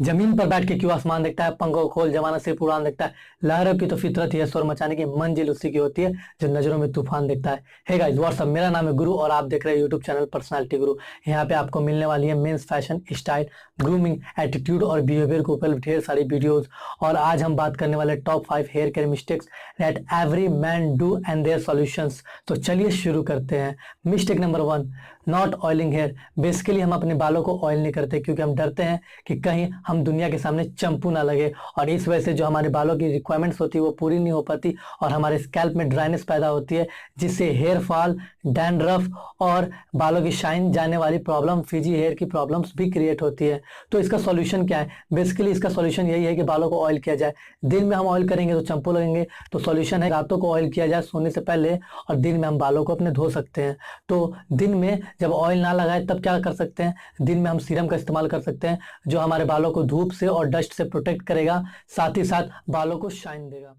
जमीन पर बैठ के क्यों आसमान देखता है, पंखों को खोल जमाना सिर्फ उड़ान देखता है, लहरों की तो फितरत ही है, शोर मचाने की मंजिल उसी की होती है जो नजरों में तूफान देखता है। हे गाइस व्हाट्सअप, मेरा नाम है गुरु और आप देख रहे हैं यूट्यूब चैनल पर्सनालिटी गुरु। यहाँ पे आपको मिलने वाली है mains fashion style, grooming, attitude और बिहेवियर के ऊपर ढेर सारी वीडियोस। और आज हम बात करने वाले top 5 hair care mistakes that every man do and their solutions. तो चलिए शुरू करते हैं। Mistake number 1, not oiling hair. Basically हम अपने बालों को ऑयल नहीं करते क्योंकि हम डरते हैं कि कहीं हम दुनिया के सामने चंपू ना लगे, और इस वजह से जो हमारे बालों की रिक्वायरमेंट्स होती है वो पूरी नहीं हो पाती और हमारे स्कैल्प में ड्राइनेस पैदा होती है, जिससे हेयर फॉल, डैंड्रफ और बालों की शाइन जाने वाली प्रॉब्लम, फ्रिजी हेयर की प्रॉब्लम्स भी क्रिएट होती है। तो इसका सॉल्यूशन क्या है? बेसिकली इसका सॉल्यूशन यही है कि बालों को ऑयल किया जाए। दिन में हम ऑयल करेंगे तो चंपू लगेंगे, तो सॉल्यूशन है रातों को ऑयल किया जाए सोने से पहले, और दिन में हम बालों को अपने धो सकते हैं। तो दिन में जब ऑयल ना लगाए तब क्या कर सकते हैं? दिन में हम सीरम का इस्तेमाल कर सकते हैं जो हमारे बालों को धूप से और डस्ट से प्रोटेक्ट करेगा, साथ ही साथ बालों को शाइन देगा।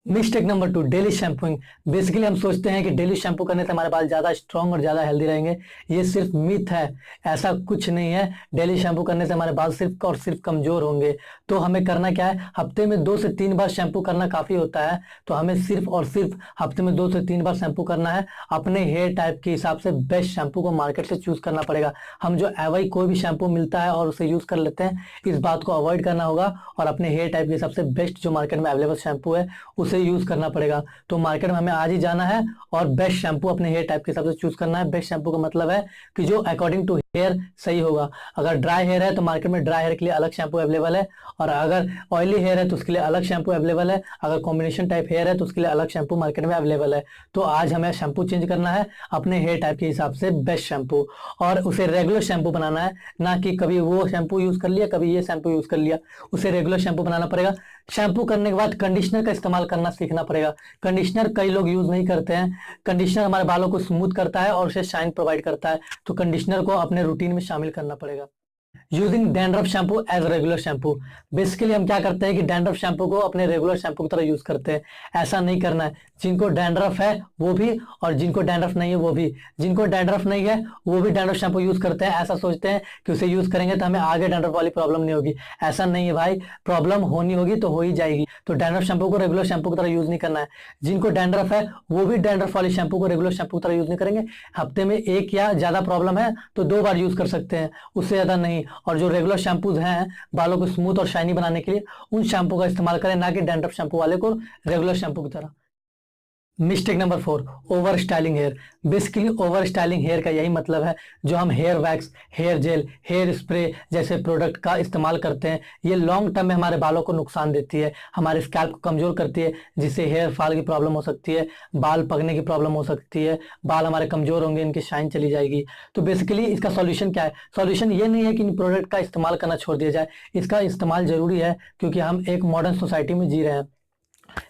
Mistake number 2, daily shampooing. Basically हम सोचते हैं कि डेली शैम्पू करने से हमारे बाल ज्यादा स्ट्रांग और ज्यादा हेल्दी रहेंगे। ये सिर्फ मिथ है, ऐसा कुछ नहीं है। डेली शैम्पू करने से हमारे बाल सिर्फ और सिर्फ कमजोर होंगे। तो हमें करना क्या है? हफ्ते में 2 से 3 बार शैम्पू करना काफी होता है। तो हमें सिर्फ और सिर्फ हफ्ते में 2 से 3 बार शैम्पू करना है। अपने हेयर टाइप के हिसाब से बेस्ट शैम्पू को मार्केट से चूज करना पड़ेगा। हम जो एवई कोई भी शैम्पू मिलता है और उसे यूज कर लेते हैं, इस बात को अवॉइड करना होगा और अपने हेयर टाइप के हिसाब से बेस्ट जो मार्केट में अवेलेबल शैम्पू है उसे यूज करना पड़ेगा। तो मार्केट में हमें आज ही जाना है और बेस्ट शैम्पू अपने हेयर टाइप के हिसाब से चूज करना है। बेस्ट शैम्पू का मतलब है कि जो अकॉर्डिंग टू हेयर सही होगा। अगर ड्राई हेयर है तो मार्केट में ड्राई हेयर के लिए अलग शैम्पू अवेलेबल है, और अगर ऑयली हेयर है तो उसके लिए अलग शैम्पू अवेलेबल है। अगर कॉम्बिनेशन टाइप हेयर है तो उसके लिए अलग शैम्पू मार्केट में अवेलेबल है। तो आज हमें शैम्पू चेंज करना है अपने हेयर टाइप के हिसाब से बेस्ट शैम्पू, और उसे रेगुलर शैम्पू बनाना है, ना कि कभी वो शैम्पू यूज कर लिया कभी ये शैम्पू यूज कर लिया। उसे रेगुलर शैम्पू बनाना पड़ेगा। शैम्पू करने के बाद कंडीशनर का इस्तेमाल करना सीखना पड़ेगा। कंडीशनर कई लोग यूज नहीं करते हैं। कंडीशनर हमारे बालों को स्मूथ करता है और उसे शाइन प्रोवाइड करता है, तो कंडीशनर को अपने रूटीन में शामिल करना पड़ेगा। Using dandruff shampoo as regular shampoo. Basically हम क्या करते हैं कि डैंड्रफ शैम्पू को अपने रेगुलर शैम्पू की तरह यूज करते हैं। ऐसा नहीं करना है। जिनको डैंड्रफ है वो भी, और जिनको डैंड्रफ नहीं है वो भी। जिनको डैंड्रफ नहीं है वो भी डैंड्रफ शैम्पू यूज करते हैं। ऐसा सोचते हैं कि उसे यूज करेंगे तो हमें आगे डैंड्रफ वाली प्रॉब्लम नहीं होगी। ऐसा नहीं है भाई, प्रॉब्लम होनी होगी तो हो ही जाएगी। तो डैंड्रफ शैम्पू को रेगुलर शैम्पू की तरह यूज नहीं करना है। जिनको डैंड्रफ है वो भी डैंड्रफ वाली शैम्पू को रेगुलर शैम्पू की तरह यूज नहीं करेंगे। हफ्ते में 1 या ज्यादा प्रॉब्लम है तो 2 बार यूज कर सकते हैं, उससे ज्यादा नहीं। और जो रेगुलर शैम्पूज हैं बालों को स्मूथ और शाइनी बनाने के लिए, उन शैम्पू का इस्तेमाल करें, ना कि डैंड्रफ शैम्पू वाले को रेगुलर शैम्पू की तरह। Mistake number 4, over styling hair. Basically over styling hair का यही मतलब है जो हम hair wax, hair gel, hair spray जैसे प्रोडक्ट का इस्तेमाल करते हैं, ये लॉन्ग टर्म में हमारे बालों को नुकसान देती है, हमारे स्कैल्प को कमजोर करती है, जिससे हेयर फॉल की प्रॉब्लम हो सकती है, बाल पकने की प्रॉब्लम हो सकती है, बाल हमारे कमजोर होंगे, इनकी शाइन चली जाएगी। तो बेसिकली इसका सॉल्यूशन क्या है? सॉल्यूशन ये नहीं है कि इन प्रोडक्ट का इस्तेमाल करना छोड़ दिया जाए। इसका इस्तेमाल जरूरी है क्योंकि हम एक मॉडर्न सोसाइटी में जी रहे हैं।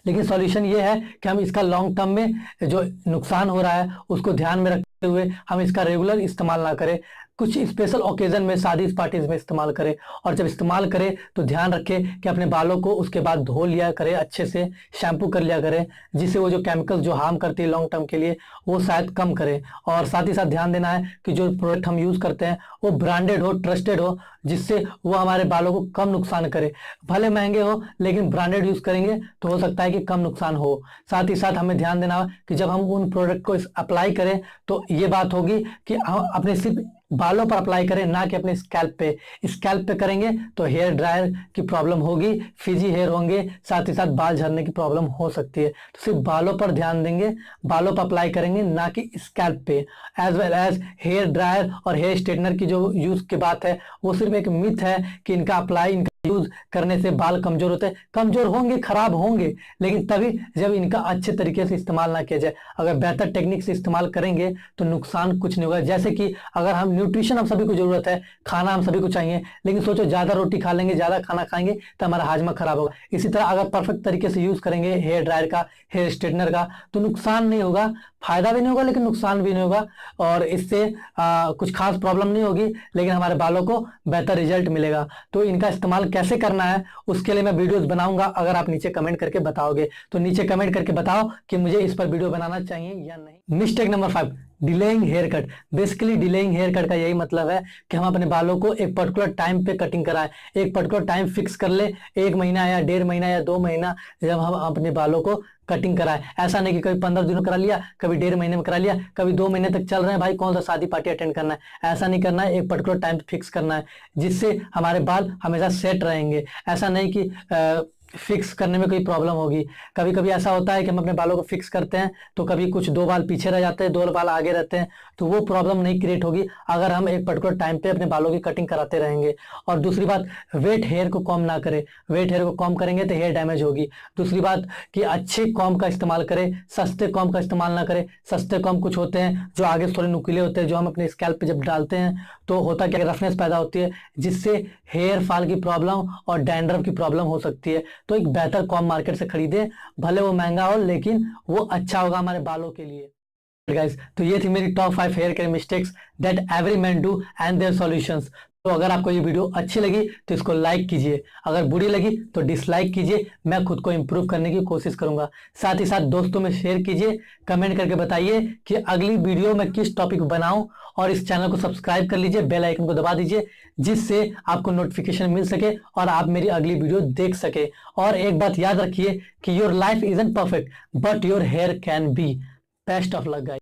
लेकिन सॉल्यूशन ये है कि हम इसका लॉन्ग टर्म में जो नुकसान हो रहा है उसको ध्यान में रखते हुए हम इसका रेगुलर इस्तेमाल ना करें। कुछ स्पेशल ओकेजन में, शादी पार्टीज में इस्तेमाल करें, और जब इस्तेमाल करें तो ध्यान रखें कि अपने बालों को उसके बाद धो लिया करें, अच्छे से शैम्पू कर लिया करें, जिससे वो जो केमिकल्स जो हार्म करती है लॉन्ग टर्म के लिए वो शायद कम करें। और साथ ही साथ ध्यान देना है कि जो प्रोडक्ट हम यूज करते हैं वो ब्रांडेड हो, ट्रस्टेड हो, जिससे वो हमारे बालों को कम नुकसान करे। भले महंगे हो लेकिन ब्रांडेड यूज करेंगे तो हो सकता है कि कम नुकसान हो। साथ ही साथ हमें ध्यान देना है कि जब हम उन प्रोडक्ट को अप्लाई करें तो ये बात होगी कि हम अपने सिर्फ बालों पर अप्लाई करें, ना कि अपने स्कैल्प पे। स्कैल्प पे करेंगे तो हेयर ड्रायर की प्रॉब्लम होगी, फिजी हेयर होंगे, साथ ही साथ बाल झड़ने की प्रॉब्लम हो सकती है। तो सिर्फ बालों पर ध्यान देंगे, बालों पर अप्लाई करेंगे, ना कि स्कैल्प पे। As well as hair dryer और हेयर स्ट्रेटनर की जो यूज की बात है वो सिर्फ एक मिथ है कि इनका अप्लाई, इनका यूज करने से बाल कमजोर होते हैं। कमजोर होंगे, खराब होंगे, लेकिन तभी जब इनका अच्छे तरीके से इस्तेमाल ना किया जाए। अगर बेहतर टेक्निक से इस्तेमाल करेंगे तो नुकसान कुछ नहीं होगा। जैसे कि अगर हम न्यूट्रिशन, हम सभी को जरूरत है, खाना हम सभी को चाहिए, लेकिन सोचो ज्यादा रोटी खा लेंगे, ज्यादा खाना खाएंगे तो हमारा हाजमा खराब होगा। इसी तरह अगर परफेक्ट तरीके से यूज करेंगे हेयर ड्रायर का, हेयर स्ट्रेटनर का, तो नुकसान नहीं होगा, फायदा भी नहीं होगा लेकिन नुकसान भी नहीं होगा, और इससे कुछ खास प्रॉब्लम नहीं होगी, लेकिन हमारे बालों को बेहतर रिजल्ट मिलेगा। तो इनका इस्तेमाल कैसे करना है उसके लिए मैं वीडियोस बनाऊंगा। अगर आप नीचे कमेंट करके बताओगे तो नीचे कमेंट करके बताओ कि मुझे इस पर वीडियो बनाना चाहिए या नहीं। Mistake number 5, delaying haircut, basically delaying haircut का यही मतलब है कि हम अपने बालों को एक पर्टिकुलर टाइम पे कटिंग कराएं, एक पर्टिकुलर टाइम फिक्स कर ले, 1 महीना या 1.5 महीना या 2 महीना, जब हम अपने बालों को कटिंग कराएं। ऐसा नहीं कि कभी 15 दिनों करा लिया, कभी 1.5 महीने में करा लिया, कभी 2 महीने तक चल रहे हैं, भाई कौन सा शादी पार्टी अटेंड करना है, ऐसा नहीं करना है। एक पर्टिकुलर टाइम फिक्स करना है जिससे हमारे बाल हमेशा सेट रहेंगे। ऐसा नहीं कि फिक्स करने में कोई प्रॉब्लम होगी। कभी कभी ऐसा होता है कि हम अपने बालों को फिक्स करते हैं तो कभी कुछ 2 बाल पीछे रह जाते हैं, 2 बाल आगे रहते हैं, तो वो प्रॉब्लम नहीं क्रिएट होगी अगर हम एक पर्टिकुलर टाइम पे अपने बालों की कटिंग कराते रहेंगे। और दूसरी बात, वेट हेयर को कॉम ना करें, वेट हेयर को कॉम करेंगे तो हेयर डैमेज होगी। दूसरी बात कि अच्छे कॉम का इस्तेमाल करें, सस्ते कॉम का इस्तेमाल ना करें। सस्ते कॉम कुछ होते हैं जो आगे से थोड़े नुकीले होते हैं, जो हम अपने स्कैल्प पे जब डालते हैं तो होता क्या, रफनेस पैदा होती है जिससे हेयर फॉल की प्रॉब्लम और डैंड्रफ की प्रॉब्लम हो सकती है। तो एक बेहतर कॉम मार्केट से खरीदें, भले वो महंगा हो लेकिन वो अच्छा होगा हमारे बालों के लिए। गाइस, तो ये थी मेरी top 5 hair care mistakes that every man do and their solutions. तो अगर आपको ये वीडियो अच्छी लगी तो इसको लाइक कीजिए, अगर बुरी लगी तो डिसलाइक कीजिए, मैं खुद को इंप्रूव करने की कोशिश करूंगा। साथ ही साथ दोस्तों में शेयर कीजिए, कमेंट करके बताइए कि अगली वीडियो में किस टॉपिक बनाऊं, और इस चैनल को सब्सक्राइब कर लीजिए, बेल आइकन को दबा दीजिए जिससे आपको नोटिफिकेशन मिल सके और आप मेरी अगली वीडियो देख सके। और एक बात याद रखिए कि your life isn't perfect but your hair can be. Best of luck guys.